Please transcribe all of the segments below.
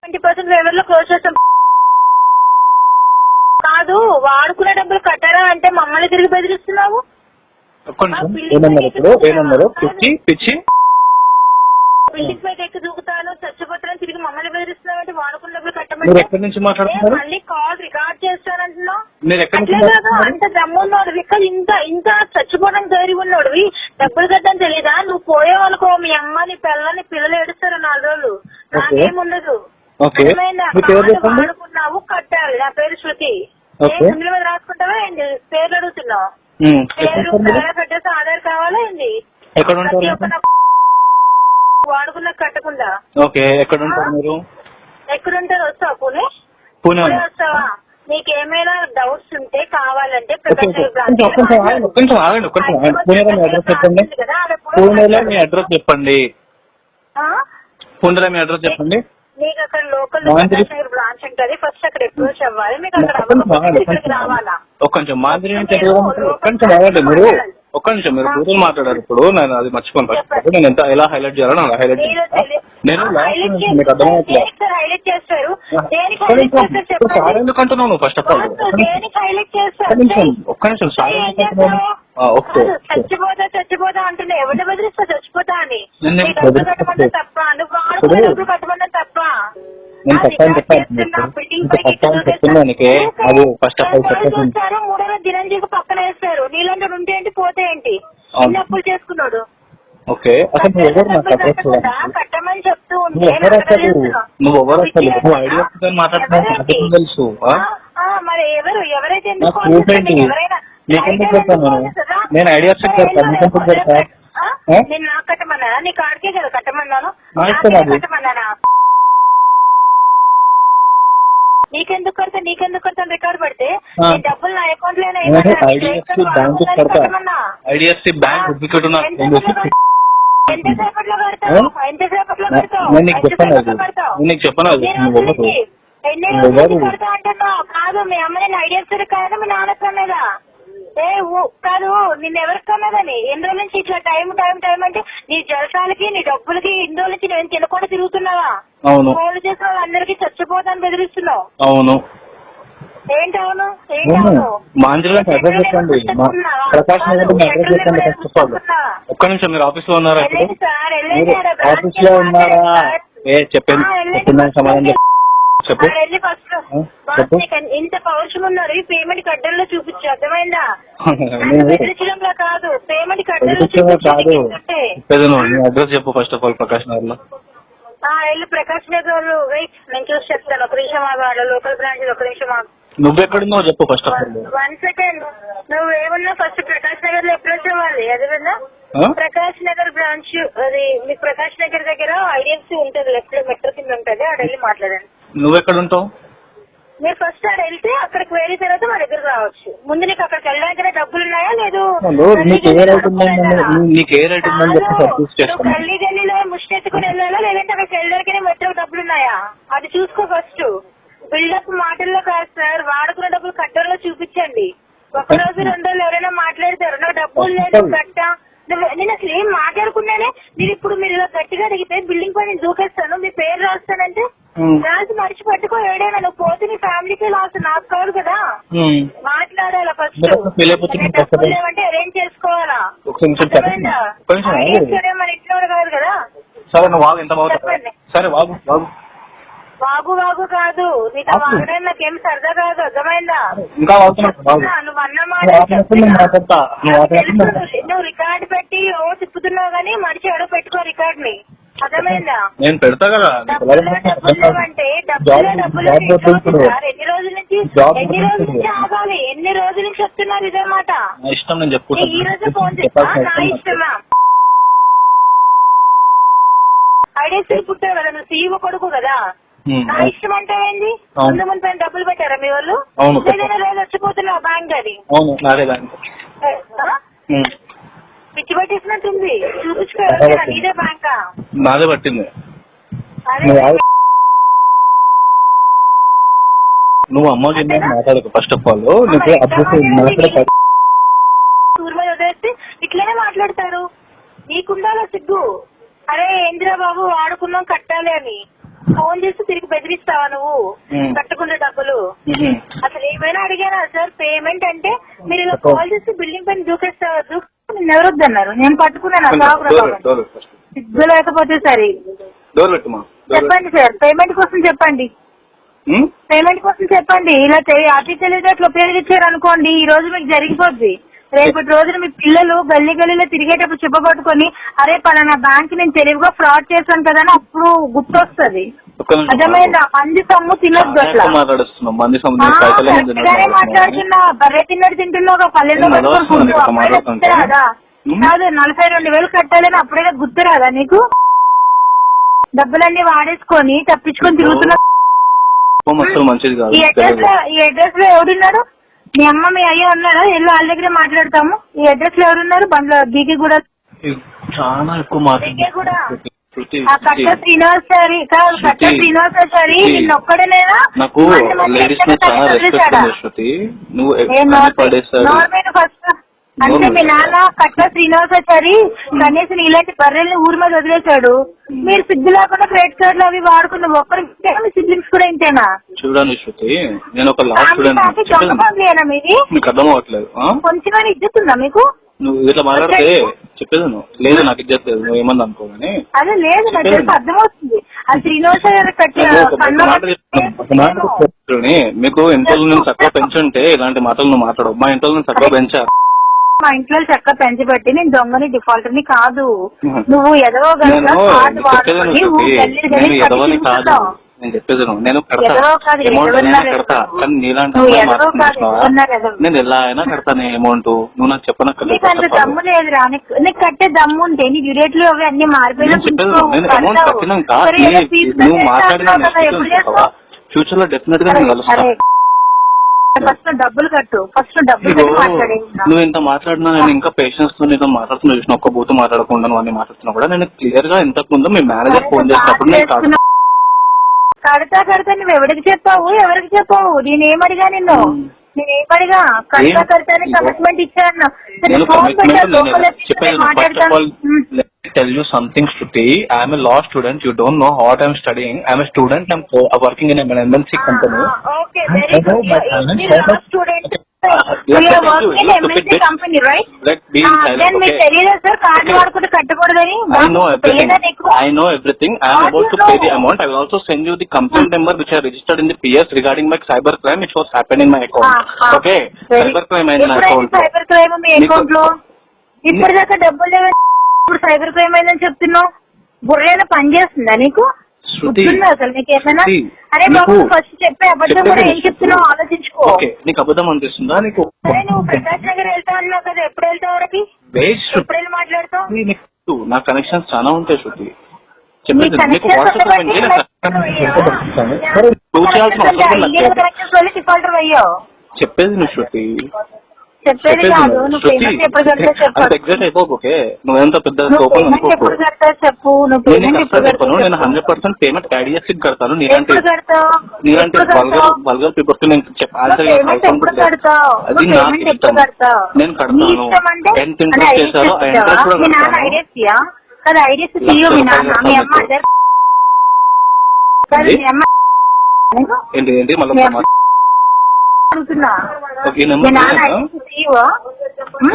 90% వేవర్లో close చేస్తాం. కాదు వాడుకునే డబ్బులు కట్టారా అంటే మమ్మల్ని తిరిగి బెదిరిస్తున్నావు. పిచ్చి బిల్డింగ్ పైకి ఎక్కి దూకుతాను చచ్చిపోతాను తిరిగి మమ్మల్ని బెదిరిస్తున్నావు అంటే వాడుకున్న డబ్బులు కట్టమంటే మళ్ళీ కాల్ రికార్డ్ చేస్తానంటున్నావు. అంత దమ్మున్నాడు ఇక్కడ ఇంత చచ్చిపోవడం ధైర్యం ఉన్నాడు. డబ్బులు కట్టని తెలీదా? నువ్వు పోయావనుకో మీ అమ్మ నీ పిల్లల్ని పిల్లలు ఏడుస్తారు 4 రోజులు. నాకేముండదు. వాడుకున్నావు కట్టాలి. నా పేరు శృతి. ముందుల మీద రాసుకుంటావా ఏంటి? పేర్లు అడుగుతున్నావు. పేరు కట్టేసి ఆధార్ కావాలా ఏంటి? వాడుకున్నా కట్టకుండా. ఎక్కడుంటారు? వస్తావా? పూణే వస్తావా? నీకేమైనా డౌట్స్ ఉంటే కావాలంటే చెప్పండి. మీకు అక్కడ లోకల్ బ్రాంచ్ ఉంటుంది. ఫస్ట్ అక్కడ అప్రోచ్ అవ్వాలి. మీకు అక్కడ రావాలా? ఒక్క నిమిషం మీరు కూతురు మాట్లాడారు. ఇప్పుడు నేను అది మర్చిపోను. నేను ఎంత ఎలా హైలైట్ చేయాలో అలా హైలైట్ నేను మీకు అర్థమవుతుంది. ఎందుకంటున్నావు నువ్వు? ఫస్ట్ ఆఫ్ ఆల్ ఒక్క నిమిషం చచ్చిపోతా అంటున్నా. ఎవరిని బెదిరిస్తా చచ్చిపోతా అని? కట్టమన్నా తప్ప? నువ్వు వాడుకునే కట్టమన్నా తప్ప? మూడో దినం చేసి పక్కన వేస్తారు. నీళ్ళంటే ఉంటే ఏంటి పోతే ఏంటి? ఎన్ని అప్పులు చేసుకున్నాడు? కట్టమని చెప్తూ మరి ఎవరైతే నేను నాకు కట్టమన్నా? నీ కాడికే కదా కట్టమన్నాను. కట్టమన్నానా? నీకెందుకు కడతాను రికార్డు పెడితే డబ్బులు నా అకౌంట్ లోనే. ఎంతసేపట్లో కడతావు? ఎన్ని రోజులు కడతా అంటున్నావు? కాదు మీ అమ్మని ఐడిఎఫ్సి కాదు మీ నాన్నక్క మీద. కాదు నిన్నెవరికి కన్నదని? ఎన్ని రోజుల నుంచి ఇట్లా టైం అంటే నీ జలసాలకి నీ డబ్బులకి ఎన్ని రోజుల నుంచి నేను తినకుండా తిరుగుతున్నావా? ఫోన్లు చేసిన వాళ్ళందరికీ చచ్చిపోతాను బెదిరిస్తున్నావు. అవును. ఏంటవును? ఒక్క నిమిషం మీరు ఆఫీస్ లో ఉన్నారా? చెప్పండి. ఇంత పౌరుషం ఉన్నారు. పేమెంట్ కడ్డల్లో చూపించు. అర్థమైందా? బెదిరించడంలో కాదు, పేమెంట్ కడ్డల్లో అడ్రస్ చెప్పు. First of all Prakash Nagar లో వెళ్ళి ప్రకాష్ నగర్ వెయిట్ నేను చూసి చెప్తాను. ఒక నిమిషం ఆగాడు. లోకల్ బ్రాంచ్ ఒక నిమిషం ఆగు. నువ్వెక్కడున్నావు చెప్పు ఫస్ట్ ఆఫ్ ఆల్. 1 సెకండ్. నువ్వు ఏమన్నా ఫస్ట్ ప్రకాష్ నగర్ లో అప్రోచ్ అవ్వాలి. అదేవిధంగా ప్రకాష్ నగర్ బ్రాంచ్ అది మీకు ప్రకాష్ నగర్ దగ్గర ఐడిఎఫ్సి ఉంటుంది. లెఫ్ట్ లో మెట్రో కింద ఉంటుంది. ఆడ వెళ్ళి మాట్లాడండి. నువ్వెక్కడుంటావు? మీరు ఫస్ట్ ఆడ వెళ్తే అక్కడికి వెళ్ళిన తర్వాత మా దగ్గర రావచ్చు. ముందు నీకు అక్కడికి వెళ్ళడానికి డబ్బులు ఉన్నాయా లేదు? గల్లీ గల్లీలో ముష్టెత్తుకుని వెళ్ళాలా లేదంటే అక్కడికి వెళ్ళడానికి మెట్రో డబ్బులు ఉన్నాయా? అది చూసుకో ఫస్ట్. బిల్డప్ మాటల్లో కాదు సార్. వాడుకున్న డబ్బులు కట్టర్లో చూపించండి. 1 రోజు 2 రోజులు ఎవరైనా మాట్లాడతారు. నాకు డబ్బులు లేదు కట్టా. నేను అసలు ఏం మాట్లాడుకున్నానే. నేను ఇప్పుడు మీరు ఇలా గట్టిగా అడిగితే బిల్డింగ్ పై నేను దూకేస్తాను. మీ పేరు రాస్తానంటే రాసి మడిచి పట్టుకో. ఏడైనా నువ్వు పోతే నీ ఫ్యామిలీకి లాస్, నాకు కాదు కదా. మాట్లాడాలా ఫస్ట్. డబ్బులు లేవంటే అరేంజ్ చేసుకోవాలా? మన ఇంట్లో కాదు కదా. వాగు కాదు. నీకు వాగడం నాకేం సరదా కాదు. అర్థమైందా? నువ్వు అన్నమాట నువ్వు రికార్డు పెట్టి తిప్పుతున్నావు కానీ మనిషి అడుగు పెట్టుకో రికార్డ్ ని. అర్థమైందా? నేను పెడతా కదా. డబ్బులు ఎన్ని రోజుల నుంచి ఆగాలి? ఎన్ని రోజుల నుంచి చెప్తున్నారు ఇదే మాట? ఇష్టం నేను చెప్పుకుంటా. ఈ రోజు ఫోన్ చేస్తా. నా ఇష్టమా? ఐడిఎఫ్సి పుట్టావు కదా నువ్వు. సీఈఓ కొడుకు కదా. నా ఇష్టం అంటే ఏంది? ముందు పైన డబ్బులు పెట్టారా మీ వాళ్ళు? ఏదైనా రోజు వచ్చిపోతున్నావు బ్యాంక్ అది. పిచ్చి పట్టేసినట్టుంది. చూపించుకో. నీదే బ్యాంకా? నాదే పట్టింది. నువ్వు అమ్మకి మాట్లాడకు ఫస్ట్ ఆఫ్ ఆల్. సూర్మ వదిలేస్తే ఇట్లనే మాట్లాడతారు. నీకుండాలో సిగ్గు. అరే ఏంద్రా బాబు వాడుకున్నాం కట్టాలి అని ఫోన్ చేసి తిరిగి బెదిరిస్తా. కడతావా నువ్వు కట్టుకున్న డబ్బులు అసలు ఏమైనా అడిగానా సార్? పేమెంట్ అంటే మీరు ఇలా కాల్ చేసి బిల్డింగ్ పైన దూకేస్తారు. నేను ఎవరు వద్దన్నారు? నేను పట్టుకున్నాను. సిగ్గు లేకపోతే సరే చెప్పండి సార్. పేమెంట్ కోసం చెప్పండి. పేమెంట్ కోసం చెప్పండి. ఇలా అతి తెలివితేటలు ఉపయోగించారు అనుకోండి, ఈ రోజు మీకు జరిగిపోద్ది. రేపటి రోజున మీ పిల్లలు గల్లీ గల్లీలో తిరిగేటప్పుడు చెప్పబట్టుకొని అరే పలానా బ్యాంక్ నేను తెలివిగా ఫ్రాడ్ చేశాను కదా అని అప్పుడు గుర్తొస్తుంది. అర్థమైందా? మంది సొమ్ము తినొద్దు. అట్లా మాట్లాడుతున్నా బర్రె తిన్నట్టు తింటున్నావు. పల్లెల్లో రాదా? కాదు 42,000 కట్టాలని అప్పుడే గుర్తు రాదా నీకు? డబ్బులన్నీ వాడేసుకొని తప్పించుకొని తిరుగుతున్నా. ఈ అడ్రస్ లో ఎవరున్నారు? మీ అమ్మ మీ అయ్యో ఉన్నారా? వెళ్ళి వాళ్ళ దగ్గర మాట్లాడతాము. ఈ అడ్రస్ లో ఎవరున్నారు? బండ్లో బీకి కూడా చాలా ఎక్కువ కట్ట శ్రీనివాసారి కాదు, కట్ట శ్రీనివాసారి నిన్న ఒక్కడనేనా? ఫస్ట్ అంటే మీ నాన్న కట్ట శ్రీనివాసాచారి కనీసం ఇలాంటి బర్రెల్ని ఊరి మీద వదిలేశాడు. మీరు సిగ్గు లేకుండా క్రెడిట్ కార్డులు అవి వాడుకున్న ఒక్కరికి మీ సిబ్లింగ్స్ కూడా ఇంతేనా? చూడండి శృతి, నేను ఒక లా స్టూడెంట్. మీది మీకు అర్థం అవ్వట్లేదు. కొంచెం ఇజ్జతుందా మీకు? నువ్వు ఇట్లా మాట్లాడితే చెప్పేది లేదు, నాకు ఇజ్జత్ లేదు, నువ్వు ఏమన్నా అనుకోగానే. అదే లేదు, నాకు తెలిసి అర్థమవుతుంది. అది శ్రీనివాసాచారి మీకు ఇంట్లో నేను చక్కగా పెంచుంటే ఇలాంటి మాటలు నువ్వు మాట్లాడవు. మా ఇంట్లో నేను చక్కగా పెంచారు. మా ఇంట్లో చక్కగా పెంచబెట్టి నేను దొంగని డిఫాల్టర్ ని కాదు. నువ్వు ఎదవో నేను చెప్పేది నేను నేను ఎలా అయినా కడతాను అమౌంట్. నువ్వు నాకు చెప్పనక్కర్లేదు. దమ్ము లేదు రా నీకు కట్టే దమ్ము ఉంటే నీ డ్యూరేట్లు అవి అన్ని మారిపోయినా నువ్వు మాట్లాడిన ఫ్యూచర్ లో డెఫినెట్ గా నేను కలుస్తాను. ఫస్ట్ డబ్బులు కట్టు. ఫస్ట్ డబ్బులు నువ్వు ఇంత మాట్లాడినా నేను ఇంకా పేషెన్స్ తో నీతో మాట్లాడుతున్నా చూసిన ఒక్క బూత్ మాట్లాడకుండా నువ్వు అన్ని మాట్లాడుతున్నా కూడా నేను క్లియర్ గా ఇంతకు ముందు మీ మేనేజర్ ఫోన్ చేసినప్పుడు నేను కడతా నువ్వు ఎవరికి చెప్పావు? నేనేమడిగా నిన్ను? నేనేమడిగా? కడతా కమిట్మెంట్ ఇచ్చాను. tell you something, Shruti. I am a law student. You don't know what I am studying. I am a student. I am working in an MNC company. Okay, very good. You are a student. You are working in an MNC company, right? Then me తెలియదా sir card వాడుకుంటే కట్టకూడదని? I know everything. I am about to pay the amount. I will also send you the complaint number which I registered in the PS regarding my cyber crime which was happened in my account. Okay? Cyber crime in my account. Cyber crime me account లో ఇప్పటిదాకా డబ్బులు లేవు. ఇప్పుడు cyber crime అయిందని చెప్తున్నావు. బుర్రేదో పని చేస్తుందా నీకు? అసలు నీకు ఏమైనా? అరే బాబు ఫస్ట్ చెప్పే అబద్ధం కూడా ఏం చెప్తున్నావు ఆలోచించుకో. నీకు అబద్ధం అనిపిస్తుందా నీకు? అరే నువ్వు ప్రకాశ్ నగర్ వెళ్తా అన్నావు కదా, ఎప్పుడు వెళ్తావు? వరకు ఎప్పుడు వెళ్ళి మాట్లాడతావు? నా కనెక్షన్స్ చాలా ఉంటాయి శృతి. చెప్పేది నువ్వు శృతి, చెప్పేది కాదు. నువ్వు పేమెంట్ ఎప్పుడు కడతావు చెప్పు. ఎగ్జాక్ట్ అయిపోకు. ఎంత పెద్ద ఎప్పుడు కడతావు చెప్పు. నువ్వు పేమెంట్ ఎప్పుడు కడతావు? నేను 100% పేమెంట్ ఐడిఎస్సీ కడతాను. నీలాంటి బల్గర్ పీపుల్స్ నేను అది నాకు ఇష్టం. నేను కడతాను. ఎంత ఇంట్రెస్ట్ చేశారో ఆ ఇంట్రెస్ట్ కూడా కడతాను. ఐడిఎస్సీ తీయో మీ నాన్న మీ అమ్మ ఏంటి ఏంటి మళ్ళీ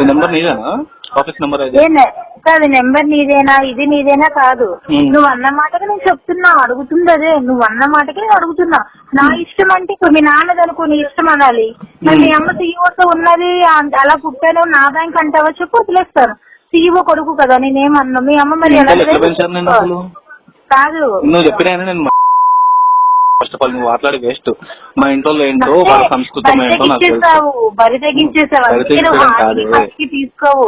నెంబర్ నీదేనా? ఆఫీస్ నెంబర్ కాదు. నెంబర్ నీదేనా? ఇది నీదేనా? కాదు. నువ్వు అన్న మాటకి నేను చెప్తున్నా. అడుగుతుంది అదే. నువ్వు అన్న మాటకి నేను అడుగుతున్నా. నా ఇష్టం అంటే ఇప్పుడు మీ నాన్నది అనుకో, నీ ఇష్టం అనాలి. మీ అమ్మ సీఈఓతో ఉన్నది అలా పుట్టాను నా బ్యాంక్ అంటావా చెప్పు, వదిలేస్తాను. సీఈఓ కొడుకు కదా, నేనేమన్నా. మీ అమ్మ మరి ఎలా కాదు నువ్వు చెప్పిన ఫస్ట్ ఆఫ్ ఆల్ నువ్వు మాట్లాడి వేస్ట్. మా ఇంట్లో ఏంటో వాళ్ళ సంస్కృతం ఏంటో నాకు తెలుసు. బరి తగ్గించేసావు. తీసుకోవు.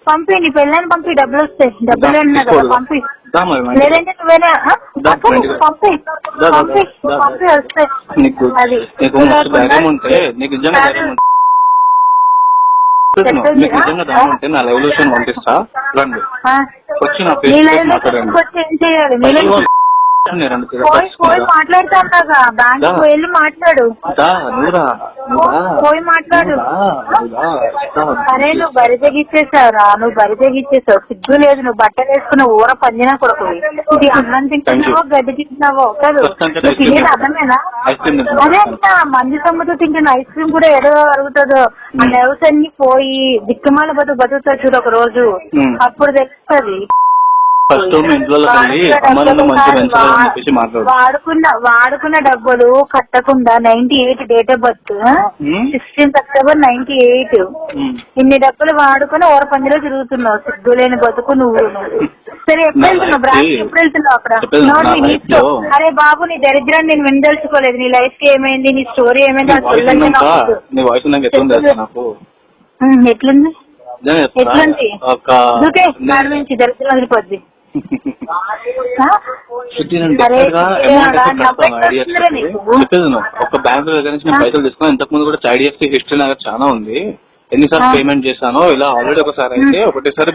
పంపి నీ పెళ్ళని పంపి, డబ్బులు వస్తాయి. డబ్బులు పంపి, లేదంటే నువ్వేనా పంపి వస్తాయి. నీకు ధైర్యం ఉంటే నీకు నిజంగా ధైర్యం ఉంటే మీకు నిజంగా దాని ఉంటే నా రెవల్యూషన్ పంపిస్తా. రండి వచ్చి నా ఫేస్ మాట్లాడండి. పోయి మాట్లాడుతాగా బ్యాంక్ వెళ్ళి మాట్లాడు పోయి మాట్లాడు. అరే నువ్వు బరి తెగిచ్చేసావురా, నువ్వు బరి తెగిచ్చేసావు. సిగ్గు లేదు, నువ్వు బట్టలు వేసుకున్న ఊర పందినా కొడుకు. ఇది అన్నం తింటున్నావో గడ్డి తింటున్నావో కాదు, నువ్వు తినేది అన్నమేనా? అదే మంది సొమ్ముతో తింటున్న ఐస్ క్రీమ్ కూడా ఎడో అరుగుతుందో. ఆ లెవెల్స్ అన్ని పోయి దిక్కుమాల బతుకుతాడు చూడు ఒక రోజు, అప్పుడు తెలుస్తుంది. వాడుకున్న డబ్బులు కట్టకుండా 98 డేట్ ఆఫ్ బర్త్ 16 అక్టోబర్ 98 ఇన్ని డబ్బులు వాడుకుని ఓర పందిలో తిరుగుతున్నావు. సిగ్గులేని బతుకు నువ్వు. సరే ఎప్పుడు వెళ్తున్నావు బ్రాంచ్? ఎప్పుడు వెళ్తున్నావు అక్కడ? అరే బాబు నీ దరిద్రాన్ని నేను వినదలుచుకోలేదు. నీ లైఫ్ కి ఏమైంది, నీ స్టోరీ ఏమైంది ఎట్లుంది ఎట్లుంది నుంచి దరిద్రం వదిలిపోద్ది. ఒక బ్యాంక్ దగ్గర నుంచి నేను పైసలు తీసుకున్నా. ఇంతకు ముందు కూడా HDFC హిస్టరీ నాకు చాలా ఉంది. ఎన్నిసార్లు పేమెంట్ చేశాను ఇలా ఆల్రెడీ ఒకసారి అయితే ఒకటేసారి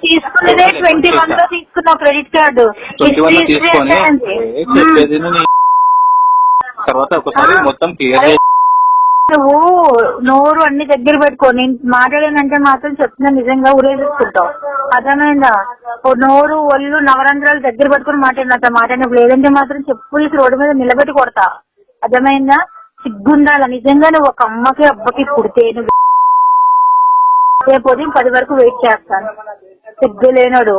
తీసుకున్నదే 21 లో తీసుకున్నావు క్రెడిట్ కార్డు. 21 తీసుకొని చెప్పేది తర్వాత ఒకసారి మొత్తం క్లియర్. నువ్వు నోరు అన్ని దగ్గర పెట్టుకొని మాట్లాడానంటే మాత్రం చెప్తున్నా నిజంగా ఊరేసుకుంటావు. అర్థమైందా? నోరు ఒళ్ళు నవరంధ్రాలు దగ్గర పెట్టుకుని మాట్లాడినప్పుడు లేదంటే మాత్రం చెప్పులకి రోడ్డు మీద నిలబెట్టి కొడతా. అర్థమైందా? సిగ్గుండాల నిజంగా. నువ్వు ఒక అమ్మకి అబ్బకి పుడితే నువ్వు రేపు 10 వరకు వెయిట్ చేస్తాను. సిగ్గు లేనోడు.